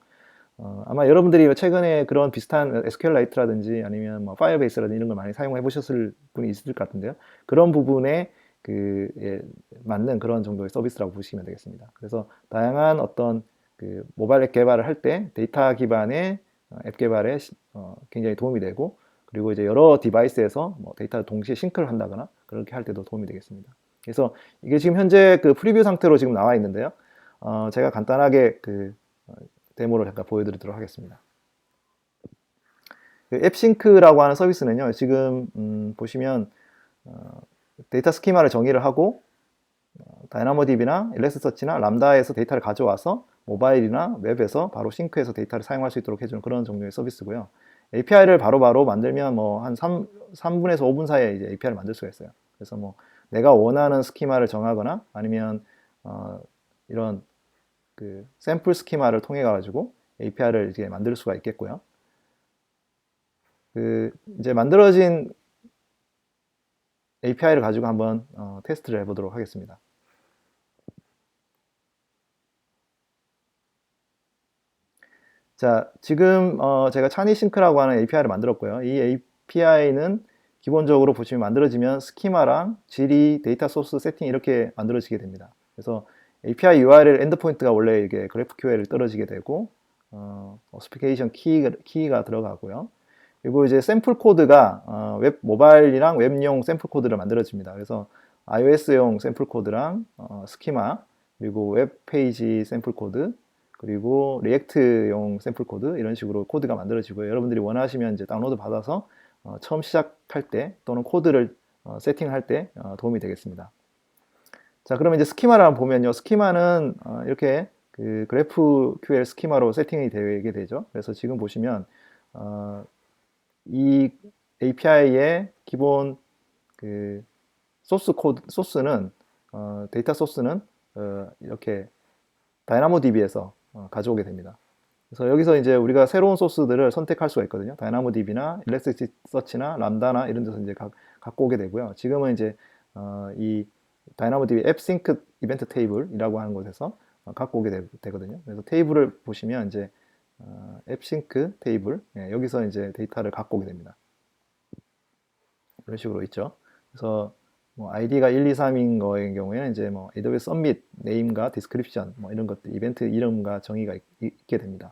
아마 여러분들이 최근에 그런 비슷한 SQLite라든지 아니면 뭐 파이어베이스라든지 이런 걸 많이 사용해 보셨을 분이 있을 것 같은데요. 그런 부분에 맞는 그런 정도의 서비스라고 보시면 되겠습니다. 그래서 다양한 어떤 모바일 앱 개발을 할 때 데이터 기반의 앱 개발에 굉장히 도움이 되고 그리고 이제 여러 디바이스에서 뭐 데이터를 동시에 싱크를 한다거나 그렇게 할 때도 도움이 되겠습니다. 그래서 이게 지금 현재 그 프리뷰 상태로 지금 나와 있는데요. 제가 간단하게 그 데모를 잠깐 보여드리도록 하겠습니다. 그 앱싱크라고 하는 서비스는요, 지금 보시면 데이터 스키마를 정의를 하고 다이나모DB나 일렉스서치나 람다에서 데이터를 가져와서 모바일이나 웹에서 바로 싱크해서 데이터를 사용할 수 있도록 해주는 그런 종류의 서비스고요. API를 바로바로 만들면 뭐 한 3분에서 5분 사이에 이제 API를 만들 수가 있어요. 그래서 뭐 내가 원하는 스키마를 정하거나 아니면 이런 그 샘플 스키마를 통해 가지고 API를 이제 만들 수가 있겠고요. 그 이제 만들어진 API를 가지고 한번 테스트를 해보도록 하겠습니다. 자, 지금 제가 차니싱크라고 하는 API를 만들었고요. 이 API는 기본적으로 보시면 만들어지면 스키마랑 질이 데이터 소스 세팅 이렇게 만들어지게 됩니다. 그래서 API URL 엔드포인트가 원래 이게 GraphQL을 떨어지게 되고 스피케이션 키가 들어가고요. 그리고 이제 샘플 코드가 웹 모바일이랑 웹용 샘플 코드를 만들어집니다. 그래서 iOS용 샘플 코드랑 스키마 그리고 웹 페이지 샘플 코드 그리고 리액트용 샘플 코드 이런 식으로 코드가 만들어지고요. 여러분들이 원하시면 이제 다운로드 받아서 처음 시작할 때 또는 코드를 세팅할 때 도움이 되겠습니다. 자, 그러면 이제 스키마를 한번 보면요. 스키마는 이렇게 그 GraphQL 스키마로 세팅이 되게 되죠. 그래서 지금 보시면 이 API의 기본 그 소스는 데이터 소스는 이렇게 다이나모DB에서 가져오게 됩니다. 그래서 여기서 이제 우리가 새로운 소스들을 선택할 수가 있거든요. 다이나모DB나 일렉스서치나 람다나 이런 데서 이제 갖고 오게 되고요. 지금은 이제 이 다이나모DB 앱싱크 이벤트 테이블이라고 하는 곳에서 갖고 오게 되거든요. 그래서 테이블을 보시면 이제 앱싱크 테이블 여기서 이제 데이터를 갖고 오게 됩니다. 이런 식으로 있죠. 그래서 뭐 아이디가 1, 2, 3인 거의 경우에는 이제 뭐 AWS Submit 네임과 디스크립션 뭐 이런 것들 이벤트 이름과 정의가 있게 됩니다.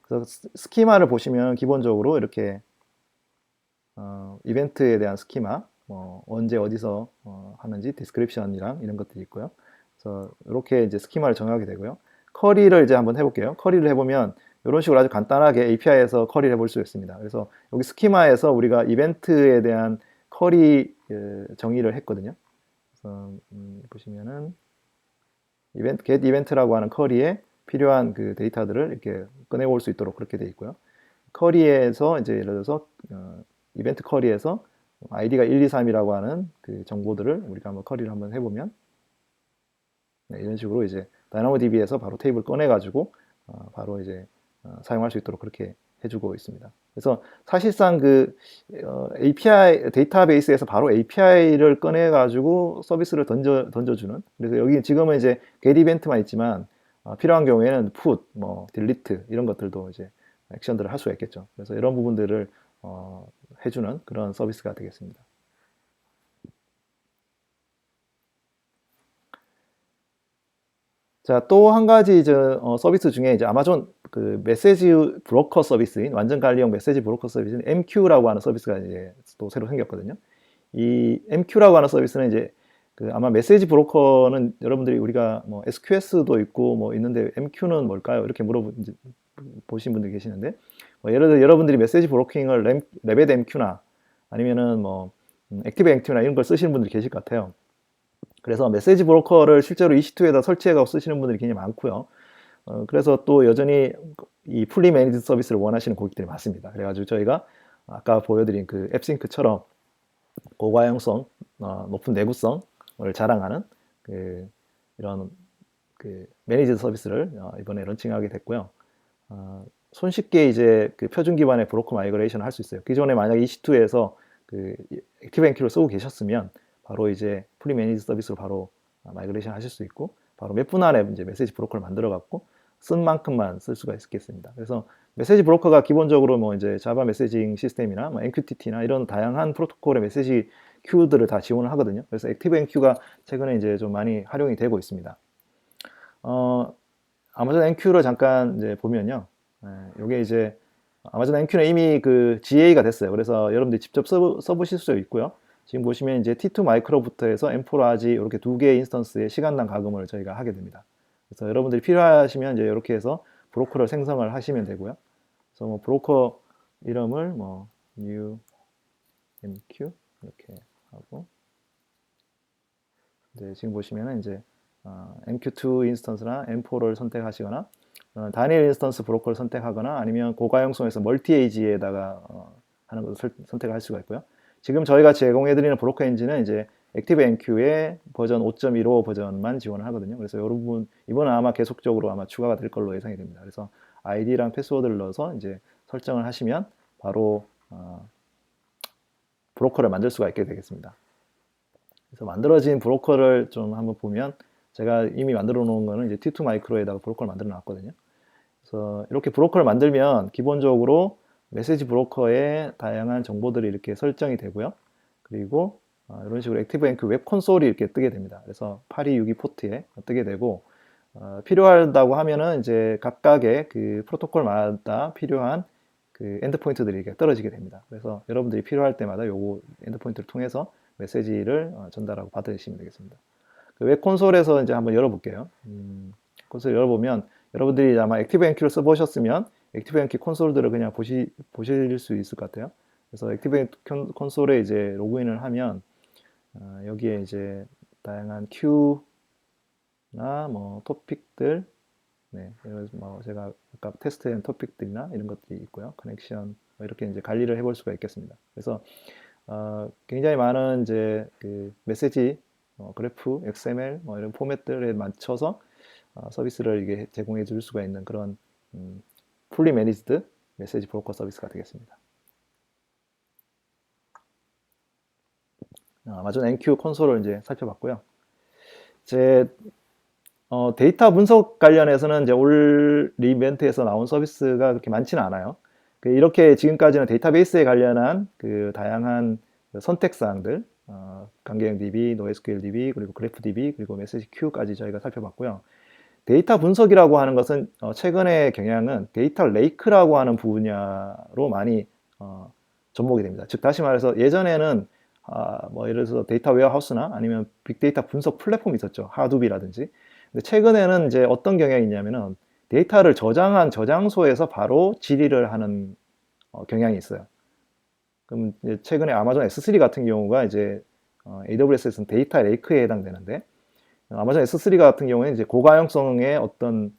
그래서 스키마를 보시면 기본적으로 이렇게 이벤트에 대한 스키마 뭐 언제 어디서 하는지 디스크립션이랑 이런 것들이 있고요. 그래서 이렇게 이제 스키마를 정하게 되고요. 쿼리를 이제 한번 해볼게요. 쿼리를 해보면 이런 식으로 아주 간단하게 API에서 쿼리를 해볼 수 있습니다. 그래서 여기 스키마에서 우리가 이벤트에 대한 쿼리 정의를 했거든요. 그래서 보시면은 get 이벤트라고 하는 쿼리에 필요한 그 데이터들을 이렇게 꺼내올 수 있도록 그렇게 되어 있고요. 쿼리에서 이제 예를 들어서 이벤트 쿼리에서 아이디가 1, 2, 3이라고 하는 그 정보들을 우리가 한번 쿼리를 한번 해보면 네, 이런 식으로 이제 다이나모DB에서 바로 테이블 꺼내가지고 바로 이제 사용할 수 있도록 그렇게 해주고 있습니다. 그래서 사실상 그 API 데이터베이스에서 바로 API를 꺼내가지고 서비스를 던져주는. 그래서 여기 지금은 이제 get 이벤트만 있지만 필요한 경우에는 put, 뭐 delete 이런 것들도 이제 액션들을 할 수가 있겠죠. 그래서 이런 부분들을 해주는 그런 서비스가 되겠습니다. 자, 또 한 가지 서비스 중에 이제 아마존 그 메시지 브로커 서비스인 완전 관리형 메시지 브로커 서비스인 MQ라고 하는 서비스가 이제 또 새로 생겼거든요. 이 MQ라고 하는 서비스는 이제 그 아마 메시지 브로커는 여러분들이 우리가 뭐 SQS도 있고 뭐 있는데 MQ는 뭘까요? 이렇게 물어보신 분들이 계시는데 예를 들어 여러분들이 메시지 브로킹을 레벳 MQ나 아니면은 뭐 액티브 MQ나 이런 걸 쓰시는 분들이 계실 것 같아요. 그래서 메시지 브로커를 실제로 EC2에다 설치해서 쓰시는 분들이 굉장히 많고요. 그래서 또 여전히 이 풀리 매니지 서비스를 원하시는 고객들이 많습니다. 그래가지고 저희가 아까 보여드린 그 앱싱크처럼 고가용성, 높은 내구성을 자랑하는 이런 매니지 서비스를 이번에 런칭하게 됐고요. 손쉽게 이제 그 표준 기반의 브로커 마이그레이션을 할 수 있어요. 기존에 만약 EC2에서 그 액티브 MQ를 쓰고 계셨으면 바로 이제 프리 매니지 서비스로 바로 마이그레이션 하실 수 있고 바로 몇 분 안에 이제 메시지 브로커를 만들어 갖고 쓴 만큼만 쓸 수가 있겠습니다. 그래서 메시지 브로커가 기본적으로 뭐 이제 자바 메시징 시스템이나 뭐 MQTT나 이런 다양한 프로토콜의 메시지 큐들을 다 지원을 하거든요. 그래서 액티브 MQ가 최근에 이제 좀 많이 활용이 되고 있습니다. 아마존 MQ를 잠깐 이제 보면요. 이게 이제 아마존 MQ는 이미 그 GA가 됐어요. 그래서 여러분들이 직접 써보실 수 있고요. 지금 보시면 이제 T2 마이크로부터 해서 M4 라지 이렇게 두 개의 인스턴스의 시간당 가금을 저희가 하게 됩니다. 그래서 여러분들이 필요하시면 이제 이렇게 해서 브로커를 생성을 하시면 되고요. 그래서 뭐 브로커 이름을 뭐 new MQ 이렇게 하고 이제 지금 보시면은 이제 MQ2 인스턴스나 M4를 선택하시거나 단일 인스턴스 브로커를 선택하거나 아니면 고가용성에서 멀티에이지에다가 하는 것을 선택할 수가 있고요. 지금 저희가 제공해드리는 브로커 엔진은 이제 액티브MQ의 버전 5.15 버전만 지원을 하거든요. 그래서 여러분 이번은 아마 계속적으로 아마 추가가 될 걸로 예상이 됩니다. 그래서 아이디랑 패스워드를 넣어서 이제 설정을 하시면 바로 브로커를 만들 수가 있게 되겠습니다. 그래서 만들어진 브로커를 좀 한번 보면 제가 이미 만들어 놓은 거는 이제 T2 마이크로에다가 브로커를 만들어 놨거든요. 그래서 이렇게 브로커를 만들면 기본적으로 메시지 브로커에 다양한 정보들이 이렇게 설정이 되고요. 그리고 이런 식으로 액티브MQ 웹 콘솔이 이렇게 뜨게 됩니다. 그래서 8262 포트에 뜨게 되고 필요하다고 하면은 이제 각각의 그 프로토콜마다 필요한 그 엔드포인트들이 이렇게 떨어지게 됩니다. 그래서 여러분들이 필요할 때마다 요거 엔드포인트를 통해서 메시지를 전달하고 받으시면 되겠습니다. 그 웹 콘솔에서 이제 한번 열어볼게요. 콘솔 열어보면 여러분들이 아마 액티브MQ를 써보셨으면 액티브MQ 콘솔들을 그냥 보실 수 있을 것 같아요. 그래서 액티브MQ 콘솔에 이제 로그인을 하면 여기에 이제 다양한 큐나 뭐 토픽들, 네, 뭐 제가 아까 테스트한 토픽들이나 이런 것들이 있고요. 커넥션 뭐 이렇게 이제 관리를 해볼 수가 있겠습니다. 그래서 굉장히 많은 이제 그 메시지, 그래프, XML 뭐 이런 포맷들에 맞춰서 서비스를 이게 제공해 줄 수가 있는 그런 풀리 매니지드 메시지 브로커 서비스가 되겠습니다. 아마존 MQ 콘솔을 이제 살펴봤고요. 이제 데이터 분석 관련해서는 이제 올 리이벤트에서 나온 서비스가 그렇게 많지는 않아요. 이렇게 지금까지는 데이터베이스에 관련한 그 다양한 선택 사항들, 강계형 DB, NoSQL DB, 그리고 그래프 DB, 그리고 메시지 큐까지 저희가 살펴봤고요. 데이터 분석이라고 하는 것은 최근의 경향은 데이터 레이크라고 하는 분야로 많이 접목이 됩니다. 즉 다시 말해서 예전에는 뭐 예를 들어서 데이터 웨어하우스나 아니면 빅데이터 분석 플랫폼이 있었죠. 하두비라든지. 근데 최근에는 이제 어떤 경향이 있냐면은 데이터를 저장한 저장소에서 바로 질의를 하는 경향이 있어요. 그럼 이제 최근에 아마존 S3 같은 경우가 이제 AWS에서는 데이터 레이크에 해당되는데 아마존 S3 같은 경우에는 이제 고가용성의 어떤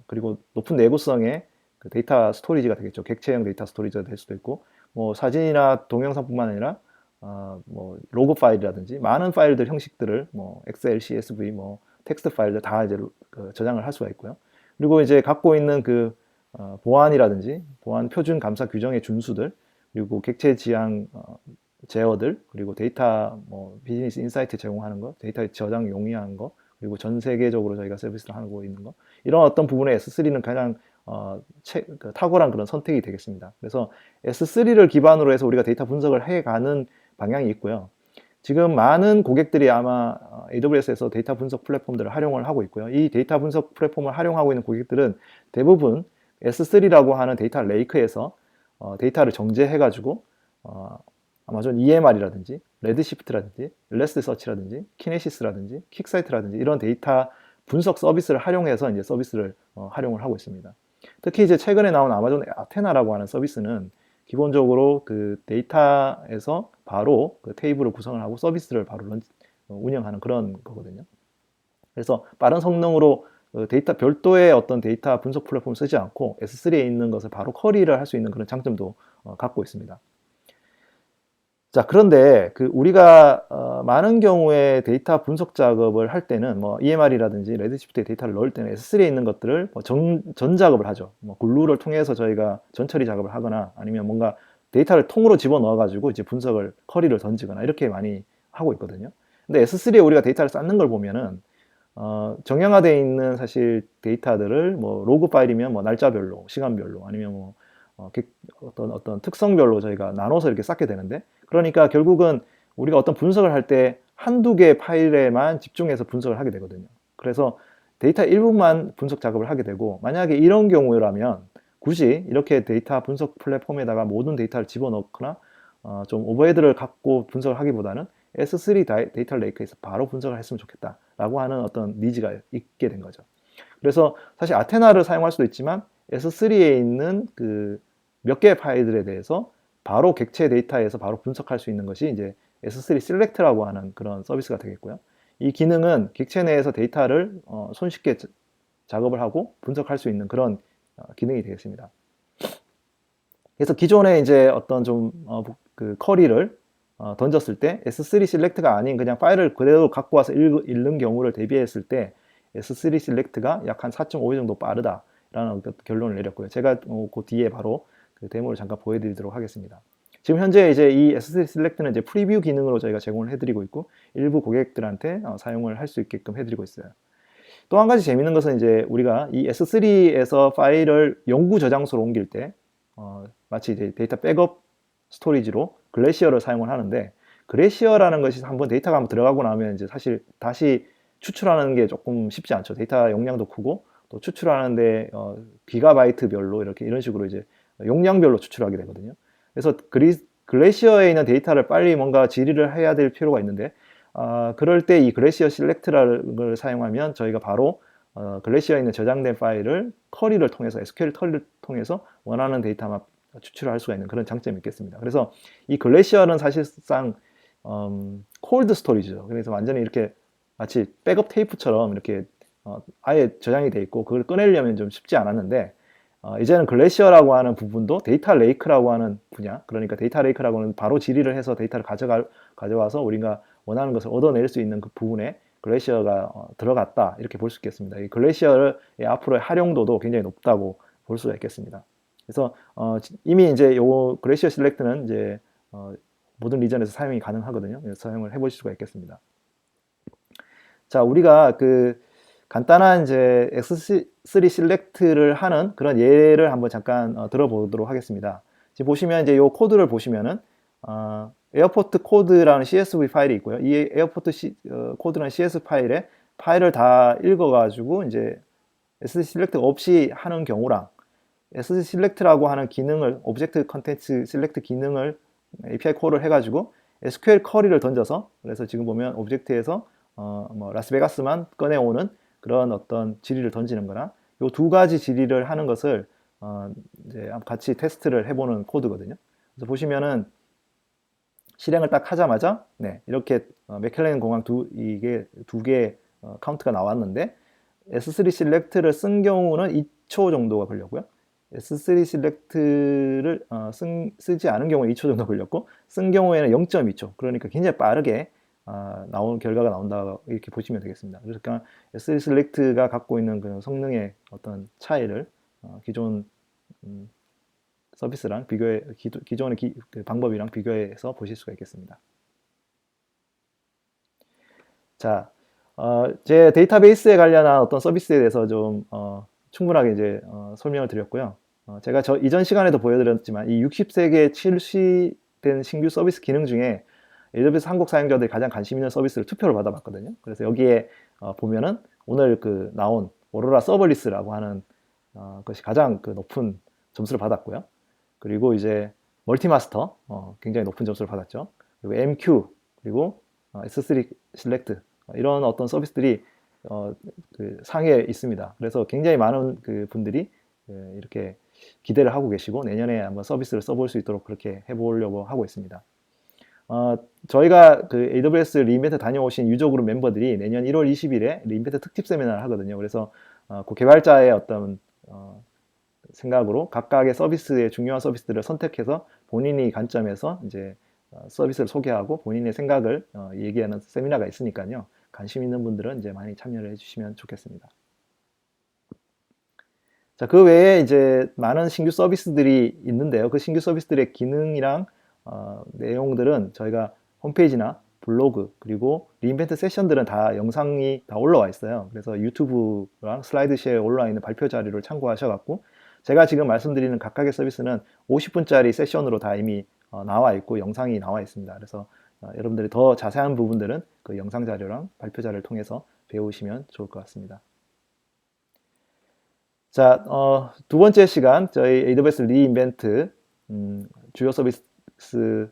그리고 높은 내구성의 그 데이터 스토리지가 되겠죠. 객체형 데이터 스토리지가 될 수도 있고 뭐 사진이나 동영상뿐만 아니라 뭐 로그 파일이라든지 많은 파일들 형식들을 뭐 엑셀, CSV, 뭐 텍스트 파일들 다 이제 저장을 할 수가 있고요. 그리고 이제 갖고 있는 그 보안이라든지 보안 표준 감사 규정의 준수들 그리고 객체 지향 제어들 그리고 데이터 뭐 비즈니스 인사이트 제공하는 거, 데이터 저장 용이한 거 그리고 전 세계적으로 저희가 서비스를 하고 있는 거 이런 어떤 부분에 S3는 가장 탁월한 그런 선택이 되겠습니다. 그래서 S3를 기반으로 해서 우리가 데이터 분석을 해가는 방향이 있고요. 지금 많은 고객들이 아마 AWS에서 데이터 분석 플랫폼들을 활용을 하고 있고요. 이 데이터 분석 플랫폼을 활용하고 있는 고객들은 대부분 S3라고 하는 데이터 레이크에서 데이터를 정제해가지고 아마존 EMR이라든지 레드시프트라든지 일레스트서치라든지 키네시스라든지 킥사이트라든지 이런 데이터 분석 서비스를 활용해서 이제 서비스를 활용을 하고 있습니다. 특히 이제 최근에 나온 아마존 아테나라고 하는 서비스는 기본적으로 그 데이터에서 바로 그 테이블을 구성을 하고 서비스를 바로 운영하는 그런 거거든요. 그래서 빠른 성능으로 데이터 별도의 어떤 데이터 분석 플랫폼을 쓰지 않고 S3에 있는 것을 바로 커리를 할 수 있는 그런 장점도 갖고 있습니다. 자, 그런데 그 우리가 많은 경우에 데이터 분석 작업을 할 때는 뭐 EMR이라든지 레드시프트에 데이터를 넣을 때는 S3에 있는 것들을 뭐 전 작업을 하죠. 뭐 글루를 통해서 저희가 전처리 작업을 하거나 아니면 뭔가 데이터를 통으로 집어넣어 가지고 이제 분석을 커리를 던지거나 이렇게 많이 하고 있거든요. 근데 S3에 우리가 데이터를 쌓는 걸 보면은 정형화되어 있는 사실 데이터들을 뭐 로그 파일이면 뭐 날짜별로, 시간별로 아니면 뭐 어떤 특성별로 저희가 나눠서 이렇게 쌓게 되는데 그러니까 결국은 우리가 어떤 분석을 할 때 한두 개의 파일에만 집중해서 분석을 하게 되거든요. 그래서 데이터 일부만 분석 작업을 하게 되고 만약에 이런 경우라면 굳이 이렇게 데이터 분석 플랫폼에다가 모든 데이터를 집어넣거나 좀 오버헤드를 갖고 분석을 하기보다는 S3 데이터 레이크에서 바로 분석을 했으면 좋겠다라고 하는 어떤 니즈가 있게 된 거죠. 그래서 사실 아테나를 사용할 수도 있지만 S3에 있는 그 몇 개의 파일들에 대해서 바로 객체 데이터에서 바로 분석할 수 있는 것이 이제 S3 Select라고 하는 그런 서비스가 되겠고요. 이 기능은 객체 내에서 데이터를 손쉽게 작업을 하고 분석할 수 있는 그런 기능이 되겠습니다. 그래서 기존에 이제 어떤 좀 그 쿼리를 던졌을 때 S3 Select가 아닌 그냥 파일을 그대로 갖고 와서 읽는 경우를 대비했을 때 S3 Select가 약 한 4.5배 정도 빠르다라는 결론을 내렸고요. 제가 그 뒤에 바로 그 데모를 잠깐 보여드리도록 하겠습니다. 지금 현재 이제 이 S3 Select는 이제 프리뷰 기능으로 저희가 제공을 해드리고 있고 일부 고객들한테 사용을 할 수 있게끔 해드리고 있어요. 또 한 가지 재밌는 것은 이제 우리가 이 S3에서 파일을 영구 저장소로 옮길 때 마치 이제 데이터 백업 스토리지로 글래시어를 사용을 하는데 글래시어라는 것이 한번 데이터가 한번 들어가고 나면 이제 사실 다시 추출하는 게 조금 쉽지 않죠. 데이터 용량도 크고 또 추출하는데 기가바이트별로 이렇게 이런 식으로 이제 용량별로 추출하게 되거든요. 그래서 글래시어에 있는 데이터를 빨리 뭔가 질의를 해야 될 필요가 있는데 그럴 때 이 글래시어 실렉트를 사용하면 저희가 바로 글래시어에 있는 저장된 파일을 쿼리를 통해서 SQL 쿼리를 통해서 원하는 데이터만 추출할 수가 있는 그런 장점이 있겠습니다. 그래서 이 글래시어는 사실상 콜드 스토리지죠. 그래서 완전히 이렇게 마치 백업 테이프처럼 이렇게 아예 저장이 돼 있고 그걸 꺼내려면 좀 쉽지 않았는데 이제는 글래시어라고 하는 부분도 데이터 레이크라고 하는 분야, 그러니까 데이터 레이크라고 하는 바로 질의를 해서 데이터를 가져와서 우리가 원하는 것을 얻어낼 수 있는 그 부분에 글래시어가 들어갔다 이렇게 볼 수 있겠습니다. 이 글래시어의 앞으로의 활용도도 굉장히 높다고 볼 수가 있겠습니다. 그래서 이미 이제 요 글래시어 실렉트는 이제 모든 리전에서 사용이 가능하거든요. 사용을 해보실 수가 있겠습니다. 자, 우리가 그 간단한 이제 X3 Select를 하는 그런 예를 한번 잠깐 들어보도록 하겠습니다. 지금 보시면 이제 이 코드를 보시면은 에어포트 코드라는 CSV 파일이 있고요. 이 에어포트 코드라는 CS 파일에 파일을 다 읽어가지고 이제 S3 Select 없이 하는 경우랑 S3 Select라고 하는 기능을 오브젝트 컨텐츠 Select 기능을 API 콜을 해가지고 SQL 쿼리를 던져서 그래서 지금 보면 오브젝트에서 뭐 라스베가스만 꺼내오는 그런 어떤 질의를 던지는 거나 이 두 가지 질의를 하는 것을 이제 같이 테스트를 해보는 코드거든요. 그래서 보시면은 실행을 딱 하자마자 네, 이렇게 맥켈렌 공항 이게 두 개의 카운트가 나왔는데 S3 Select를 쓴 경우는 2초 정도가 걸렸고요. S3 Select를 쓰지 않은 경우에 2초 정도 걸렸고 쓴 경우에는 0.2초 그러니까 굉장히 빠르게 나온 결과가 나온다 이렇게 보시면 되겠습니다. 그러니까 S3 Select가 갖고 있는 그 성능의 어떤 차이를 기존 서비스랑 기존의 그 방법이랑 비교해서 보실 수가 있겠습니다. 자, 제 데이터베이스에 관련한 어떤 서비스에 대해서 좀 충분하게 이제 설명을 드렸고요. 제가 이전 시간에도 보여드렸지만 이 60세기에 출시된 신규 서비스 기능 중에 AWS 한국 사용자들이 가장 관심 있는 서비스를 투표를 받아봤거든요. 그래서 여기에 보면은 오늘 그 나온 오로라 서버리스라고 하는 것이 가장 그 높은 점수를 받았고요. 그리고 이제 멀티마스터 굉장히 높은 점수를 받았죠. 그리고 MQ 그리고 S3 Select 이런 어떤 서비스들이 그 상위에 있습니다. 그래서 굉장히 많은 그 분들이 이렇게 기대를 하고 계시고 내년에 한번 서비스를 써볼 수 있도록 그렇게 해보려고 하고 있습니다. 저희가 그 AWS 리인벤트 다녀오신 유저그룹 멤버들이 내년 1월 20일에 리인벤트 특집 세미나를 하거든요. 그래서 그 개발자의 어떤 생각으로 각각의 서비스의 중요한 서비스들을 선택해서 본인이 관점에서 이제 서비스를 소개하고 본인의 생각을 얘기하는 세미나가 있으니까요. 관심 있는 분들은 이제 많이 참여를 해주시면 좋겠습니다. 자, 그 외에 이제 많은 신규 서비스들이 있는데요. 그 신규 서비스들의 기능이랑 내용들은 저희가 홈페이지나 블로그 그리고 리인벤트 세션들은 다 영상이 다 올라와 있어요. 그래서 유튜브랑 슬라이드시어에 올라와 있는 발표 자료를 참고하셔갖고 제가 지금 말씀드리는 각각의 서비스는 50분짜리 세션으로 다 이미 나와 있고 영상이 나와 있습니다. 그래서 여러분들이 더 자세한 부분들은 그 영상 자료랑 발표 자료를 통해서 배우시면 좋을 것 같습니다. 자, 두 번째 시간 저희 AWS 리인벤트 주요 서비스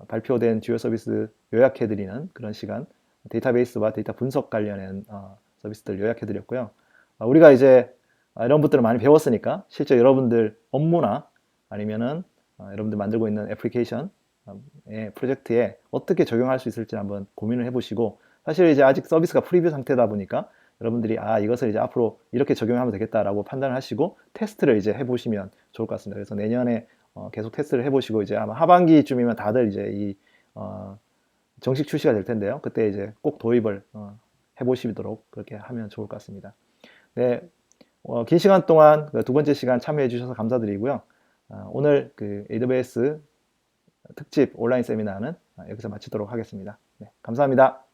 발표된 주요 서비스 요약해드리는 그런 시간, 데이터베이스와 데이터 분석 관련된 서비스들 요약해드렸고요. 우리가 이제 이런 것들을 많이 배웠으니까 실제 여러분들 업무나 아니면은 여러분들 만들고 있는 애플리케이션 프로젝트에 어떻게 적용할 수 있을지 한번 고민을 해보시고, 사실 이제 아직 서비스가 프리뷰 상태다 보니까 여러분들이 이것을 이제 앞으로 이렇게 적용하면 되겠다라고 판단을 하시고 테스트를 이제 해보시면 좋을 것 같습니다. 그래서 내년에 계속 테스트를 해보시고 이제 아마 하반기쯤이면 다들 이제 이 정식 출시가 될 텐데요. 그때 이제 꼭 도입을 해보시도록 그렇게 하면 좋을 것 같습니다. 네, 긴 시간 동안 두 번째 시간 참여해 주셔서 감사드리고요. 오늘 그 AWS 특집 온라인 세미나는 여기서 마치도록 하겠습니다. 네, 감사합니다.